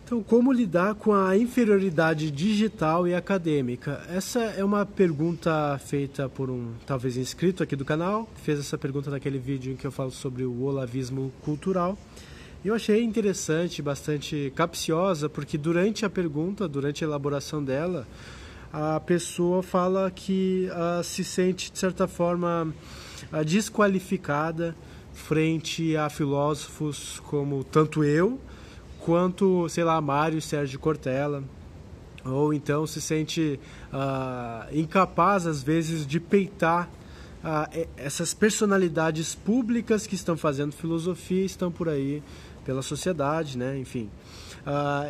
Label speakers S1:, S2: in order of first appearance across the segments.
S1: Então, como lidar com a inferioridade digital e acadêmica? Essa é uma pergunta feita por um, talvez, inscrito aqui do canal. Fez essa pergunta naquele vídeo em que eu falo sobre o olavismo cultural. E eu achei interessante, bastante capciosa, porque durante a pergunta, durante a elaboração dela, a pessoa fala que se sente, de certa forma, desqualificada frente a filósofos como tanto eu, quanto, sei lá, Mário Sérgio Cortella, ou então se sente incapaz, às vezes, de peitar essas personalidades públicas que estão fazendo filosofia e estão por aí pela sociedade, né? Enfim.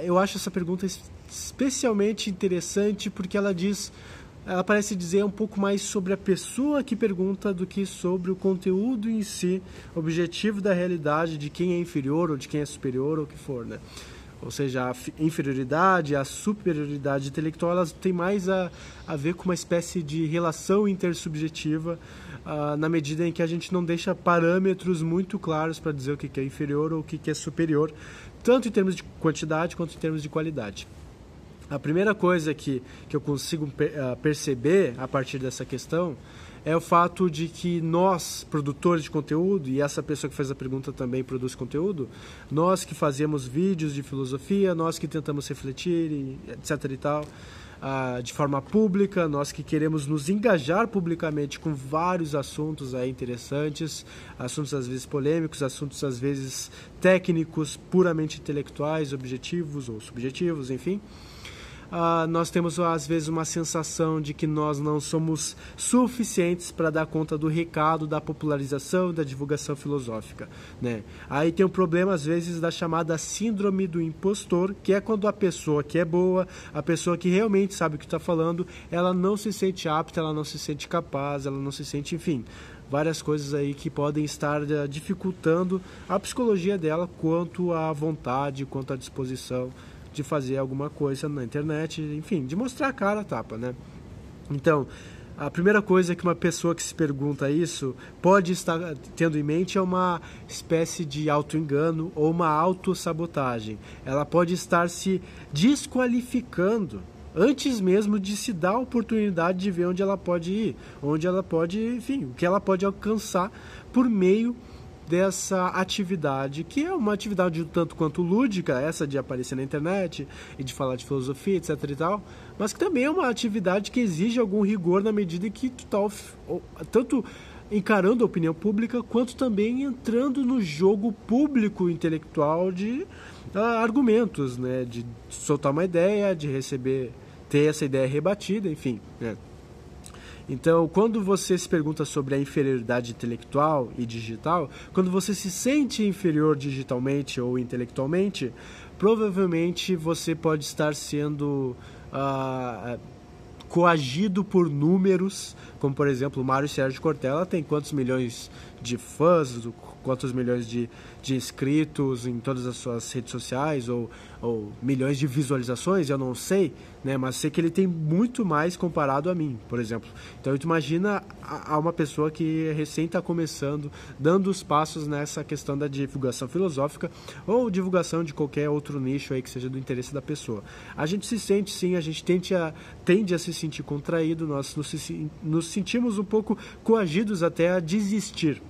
S1: Eu acho essa pergunta especialmente interessante porque ela parece dizer um pouco mais sobre a pessoa que pergunta do que sobre o conteúdo em si, objetivo da realidade de quem é inferior ou de quem é superior ou o que for, né? Ou seja, a inferioridade, a superioridade intelectual, elas têm mais a ver com uma espécie de relação intersubjetiva, na medida em que a gente não deixa parâmetros muito claros para dizer o que é inferior ou o que é superior, tanto em termos de quantidade quanto em termos de qualidade. A primeira coisa que eu consigo perceber a partir dessa questão é o fato de que nós, produtores de conteúdo, e essa pessoa que fez a pergunta também produz conteúdo, nós que fazemos vídeos de filosofia, nós que tentamos refletir, etc. e tal, de forma pública, nós que queremos nos engajar publicamente com vários assuntos interessantes, assuntos às vezes polêmicos, assuntos às vezes técnicos, puramente intelectuais, objetivos ou subjetivos, enfim. Nós temos às vezes uma sensação de que nós não somos suficientes para dar conta do recado, da popularização, da divulgação filosófica, né? Aí tem o problema às vezes da chamada síndrome do impostor, que é quando a pessoa que é boa, a pessoa que realmente sabe o que está falando, ela não se sente apta, ela não se sente capaz, ela não se sente, enfim, várias coisas aí que podem estar dificultando a psicologia dela quanto à vontade, quanto à disposição de fazer alguma coisa na internet, enfim, de mostrar a cara a tapa, né? Então, a primeira coisa que uma pessoa que se pergunta isso pode estar tendo em mente é uma espécie de auto-engano ou uma autossabotagem. Ela pode estar se desqualificando antes mesmo de se dar a oportunidade de ver onde ela pode ir, onde ela pode, enfim, o que ela pode alcançar por meio dessa atividade, que é uma atividade tanto quanto lúdica, essa de aparecer na internet e de falar de filosofia, etc e tal, mas que também é uma atividade que exige algum rigor na medida em que tu tá tanto encarando a opinião pública, quanto também entrando no jogo público intelectual de argumentos, né, de soltar uma ideia, de ter essa ideia rebatida, enfim, né? Então, quando você se pergunta sobre a inferioridade intelectual e digital, quando você se sente inferior digitalmente ou intelectualmente, provavelmente você pode estar sendo coagido por números, como por exemplo o Mário Sérgio Cortella tem quantos milhões de fãs, quantos milhões de inscritos em todas as suas redes sociais, ou milhões de visualizações, eu não sei, né? Mas sei que ele tem muito mais comparado a mim, por exemplo. Então, tu imagina uma pessoa que recém está começando, dando os passos nessa questão da divulgação filosófica ou divulgação de qualquer outro nicho aí que seja do interesse da pessoa. A gente se sente, sim, a gente tende a se sentir contraído, nós nos sentimos um pouco coagidos até a desistir,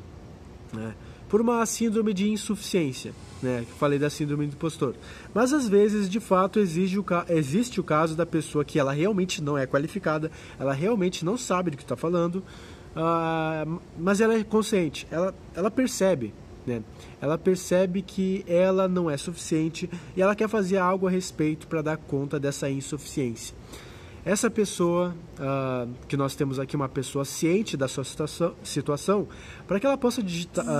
S1: né, por uma síndrome de insuficiência, né, que falei da síndrome do impostor. Mas às vezes, de fato, existe o caso da pessoa que ela realmente não é qualificada, ela realmente não sabe do que está falando, mas ela é consciente, ela percebe, né, ela percebe que ela não é suficiente e ela quer fazer algo a respeito para dar conta dessa insuficiência. Essa pessoa, que nós temos aqui, uma pessoa ciente da sua situação, para que ela possa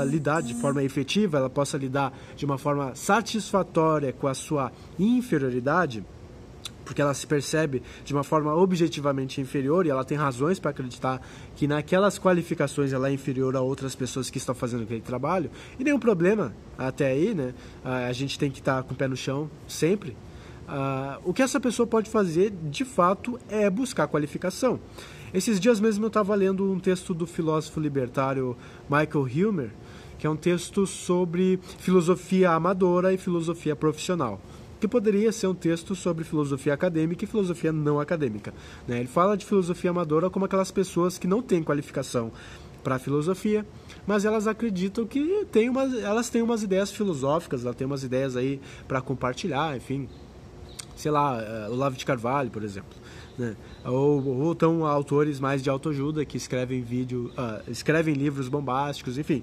S1: lidar de forma efetiva, ela possa lidar de uma forma satisfatória com a sua inferioridade, porque ela se percebe de uma forma objetivamente inferior e ela tem razões para acreditar que naquelas qualificações ela é inferior a outras pessoas que estão fazendo aquele trabalho, e nenhum problema até aí, né? A gente tem que estar com o pé no chão sempre. O que essa pessoa pode fazer, de fato, é buscar qualificação. Esses dias mesmo eu estava lendo um texto do filósofo libertário Michael Hilmer, que é um texto sobre filosofia amadora e filosofia profissional, que poderia ser um texto sobre filosofia acadêmica e filosofia não acadêmica, né? Ele fala de filosofia amadora como aquelas pessoas que não têm qualificação para a filosofia, mas elas acreditam que elas têm umas ideias filosóficas, elas têm umas ideias aí para compartilhar, enfim, sei lá, o Olavo de Carvalho, por exemplo, né? Ou tão autores mais de autoajuda que escrevem livros bombásticos, enfim.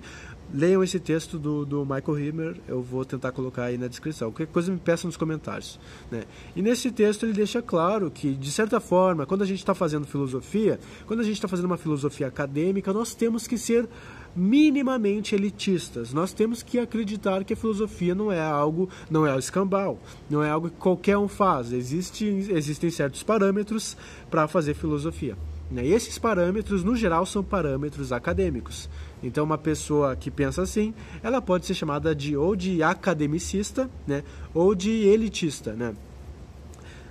S1: Leiam esse texto do Michael Heimer, eu vou tentar colocar aí na descrição. Qualquer coisa me peça nos comentários, né? E nesse texto ele deixa claro que, de certa forma, quando a gente está fazendo filosofia, quando a gente está fazendo uma filosofia acadêmica, nós temos que ser minimamente elitistas. Nós temos que acreditar que a filosofia não é o escambau, não é algo que qualquer um faz. Existem certos parâmetros para fazer filosofia, né? E esses parâmetros, no geral, são parâmetros acadêmicos. Então, uma pessoa que pensa assim, ela pode ser chamada ou de academicista, né, ou de elitista, né?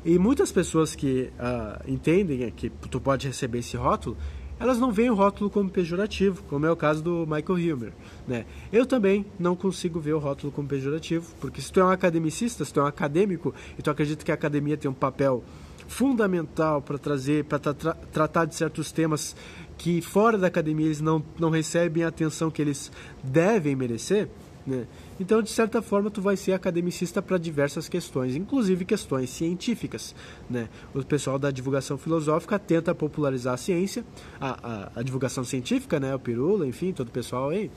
S1: E muitas pessoas que entendem que tu pode receber esse rótulo, elas não veem o rótulo como pejorativo, como é o caso do Michael Heimer, né? Eu também não consigo ver o rótulo como pejorativo, porque se tu é um academicista, se tu é um acadêmico, e tu acredita que a academia tem um papel fundamental para tratar de certos temas que fora da academia eles não recebem a atenção que eles devem merecer, né? Então, de certa forma, tu vai ser academicista para diversas questões, inclusive questões científicas, né? O pessoal da divulgação filosófica tenta popularizar a ciência, a divulgação científica, né? O Pirula, enfim, todo o pessoal aí,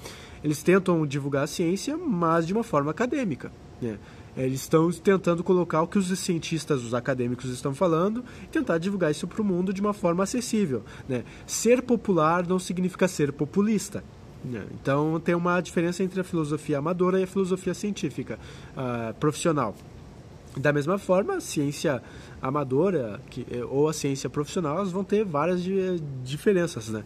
S1: eles tentam divulgar a ciência, mas de uma forma acadêmica, né? Eles estão tentando colocar o que os cientistas, os acadêmicos estão falando e tentar divulgar isso para o mundo de uma forma acessível, né? Ser popular não significa ser populista, né? Então tem uma diferença entre a filosofia amadora e a filosofia científica, profissional. Da mesma forma, a ciência amadora ou a ciência profissional, elas vão ter várias diferenças, né?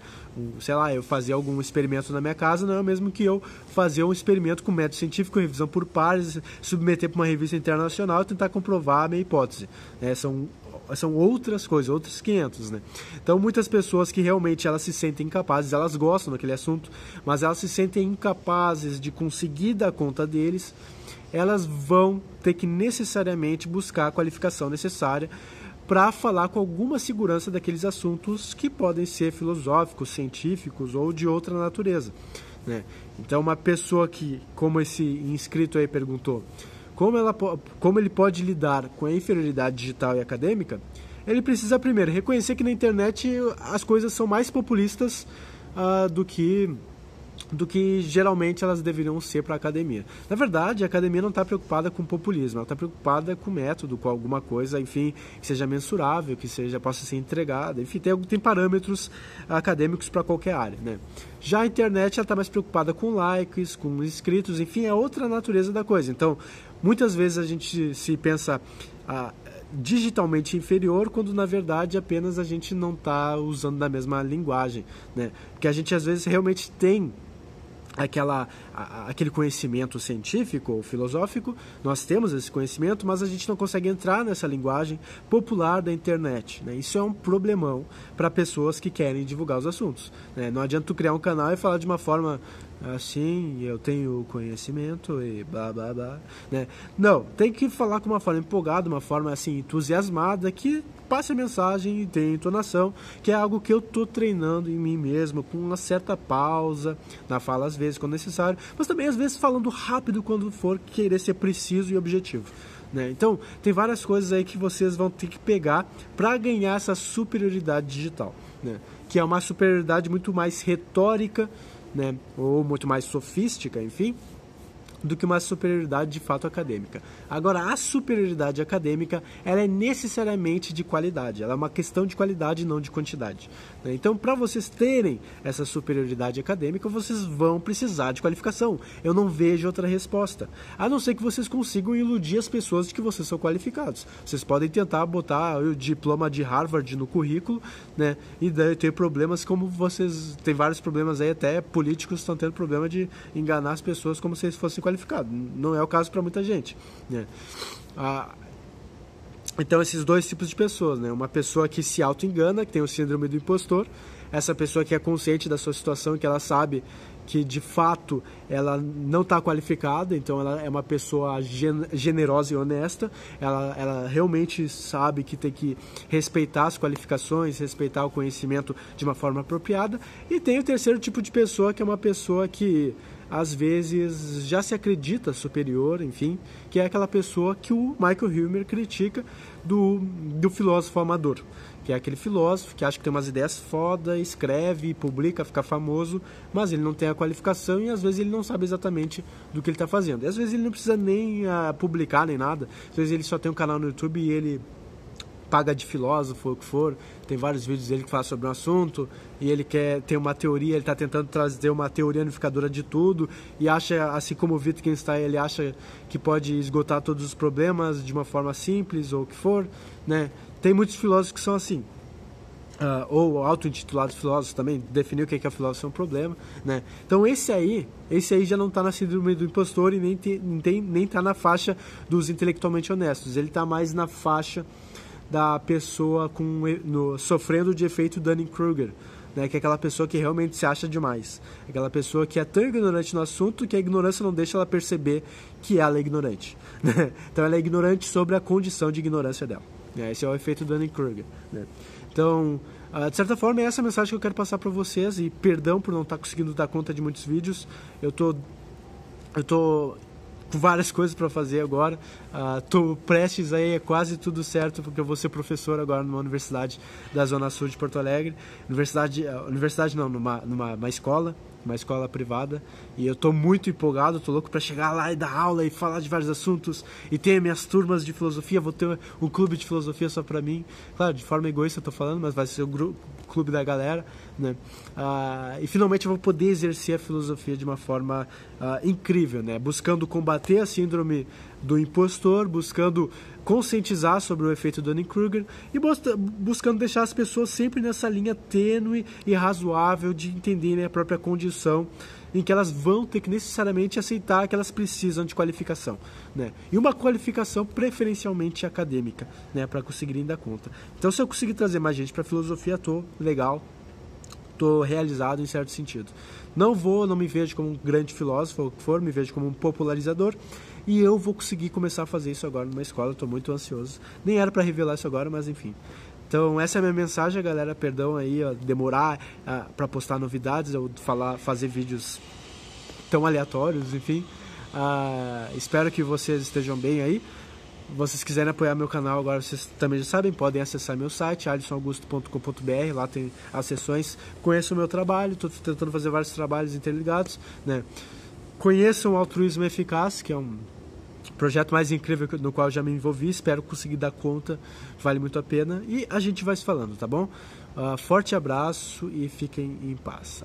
S1: Sei lá, eu fazer algum experimento na minha casa não é o mesmo que eu fazer um experimento com método científico, revisão por pares, submeter para uma revista internacional e tentar comprovar a minha hipótese, né? São outras coisas, outros 500, né? Então, muitas pessoas que realmente elas se sentem incapazes, elas gostam daquele assunto, mas elas se sentem incapazes de conseguir dar conta deles, elas vão ter que necessariamente buscar a qualificação necessária para falar com alguma segurança daqueles assuntos que podem ser filosóficos, científicos ou de outra natureza, né? Então, uma pessoa que, como esse inscrito aí perguntou, como ele pode lidar com a inferioridade digital e acadêmica, ele precisa primeiro reconhecer que na internet as coisas são mais populistas do que geralmente elas deveriam ser para a academia. Na verdade, a academia não está preocupada com populismo, ela está preocupada com método, com alguma coisa, enfim, que seja mensurável, que possa ser entregada, enfim, tem parâmetros acadêmicos para qualquer área, né? Já a internet está mais preocupada com likes, com inscritos, enfim, é outra natureza da coisa. Então, muitas vezes a gente se pensa digitalmente inferior, quando na verdade apenas a gente não está usando da mesma linguagem, né? Porque a gente às vezes realmente tem aquele conhecimento científico ou filosófico, nós temos esse conhecimento, mas a gente não consegue entrar nessa linguagem popular da internet, né? Isso é um problemão para pessoas que querem divulgar os assuntos, né? Não adianta tu criar um canal e falar de uma forma assim, eu tenho conhecimento e blá blá blá, né? Não, tem que falar com uma forma empolgada, uma forma assim entusiasmada, que passe a mensagem e tenha entonação, que é algo que eu estou treinando em mim mesmo, com uma certa pausa na fala às vezes quando necessário, mas também às vezes falando rápido quando for querer ser preciso e objetivo, né? Então tem várias coisas aí que vocês vão ter que pegar para ganhar essa superioridade digital, né? Que é uma superioridade muito mais retórica, né, ou muito mais sofística, enfim, do que uma superioridade de fato acadêmica. Agora, a superioridade acadêmica, ela é necessariamente de qualidade, ela é uma questão de qualidade e não de quantidade, né? Então, para vocês terem essa superioridade acadêmica, vocês vão precisar de qualificação. Eu não vejo outra resposta, a não ser que vocês consigam iludir as pessoas de que vocês são qualificados. Vocês podem tentar botar o diploma de Harvard no currículo, né, e daí ter problemas como vocês... Tem vários problemas aí, até políticos estão tendo problema de enganar as pessoas como se eles fossem qualificado. Não é o caso para muita gente, né? Então, esses dois tipos de pessoas, né? Uma pessoa que se auto-engana, que tem o síndrome do impostor, essa pessoa que é consciente da sua situação e que ela sabe que de fato ela não está qualificada, então ela é uma pessoa generosa e honesta, ela realmente sabe que tem que respeitar as qualificações, respeitar o conhecimento de uma forma apropriada. E tem o terceiro tipo de pessoa, que é uma pessoa que às vezes já se acredita superior, enfim, que é aquela pessoa que o Michael Hilmer critica do filósofo amador, que é aquele filósofo que acha que tem umas ideias foda, escreve, publica, fica famoso, mas ele não tem a qualificação e às vezes ele não sabe exatamente do que ele está fazendo. E às vezes ele não precisa nem publicar nem nada, às vezes ele só tem um canal no YouTube e ele paga de filósofo ou o que for, tem vários vídeos dele que fala sobre um assunto e ele quer ter uma teoria, ele está tentando trazer uma teoria unificadora de tudo e acha, assim como o Wittgenstein, ele acha que pode esgotar todos os problemas de uma forma simples ou o que for, né? Tem muitos filósofos que são assim, ou auto-intitulados filósofos também, definir o que é filósofo é um problema, né? Então esse aí já não está na síndrome do impostor e nem está na faixa dos intelectualmente honestos, ele está mais na faixa da pessoa sofrendo de efeito Dunning-Kruger, né? Que é aquela pessoa que realmente se acha demais, aquela pessoa que é tão ignorante no assunto que a ignorância não deixa ela perceber que ela é ignorante, né? Então ela é ignorante sobre a condição de ignorância dela, né? Esse é o efeito Dunning-Kruger, né? Então, de certa forma, é essa a mensagem que eu quero passar para vocês, e perdão por não estar conseguindo dar conta de muitos vídeos, eu tô com várias coisas para fazer agora, tô prestes aí, é quase tudo certo, porque eu vou ser professor agora numa universidade da Zona Sul de Porto Alegre, numa escola privada, e eu tô muito empolgado, tô louco para chegar lá e dar aula e falar de vários assuntos, e ter minhas turmas de filosofia, vou ter um clube de filosofia só para mim, claro, de forma egoísta eu tô falando, mas vai ser o clube da galera, né? E finalmente eu vou poder exercer a filosofia de uma forma incrível, né? Buscando combater a síndrome do impostor, buscando conscientizar sobre o efeito Dunning-Kruger e buscando deixar as pessoas sempre nessa linha tênue e razoável de entenderem a própria condição em que elas vão ter que necessariamente aceitar que elas precisam de qualificação, né? E uma qualificação preferencialmente acadêmica, né? Para conseguirem dar conta. Então, se eu conseguir trazer mais gente para a filosofia, tô legal, tô realizado em certo sentido. Não me vejo como um grande filósofo, ou o que for, me vejo como um popularizador, e eu vou conseguir começar a fazer isso agora numa escola, estou muito ansioso. Nem era para revelar isso agora, mas enfim. Então essa é a minha mensagem, galera, perdão aí, demorar para postar novidades, ou fazer vídeos tão aleatórios, enfim. Espero que vocês estejam bem aí. Vocês quiserem apoiar meu canal, agora vocês também já sabem, podem acessar meu site, alisonaugusto.com.br, lá tem as sessões, conheçam o meu trabalho, estou tentando fazer vários trabalhos interligados, né? Conheçam o Altruísmo Eficaz, que é um projeto mais incrível no qual eu já me envolvi, espero conseguir dar conta, vale muito a pena, e a gente vai se falando, tá bom? Forte abraço e fiquem em paz.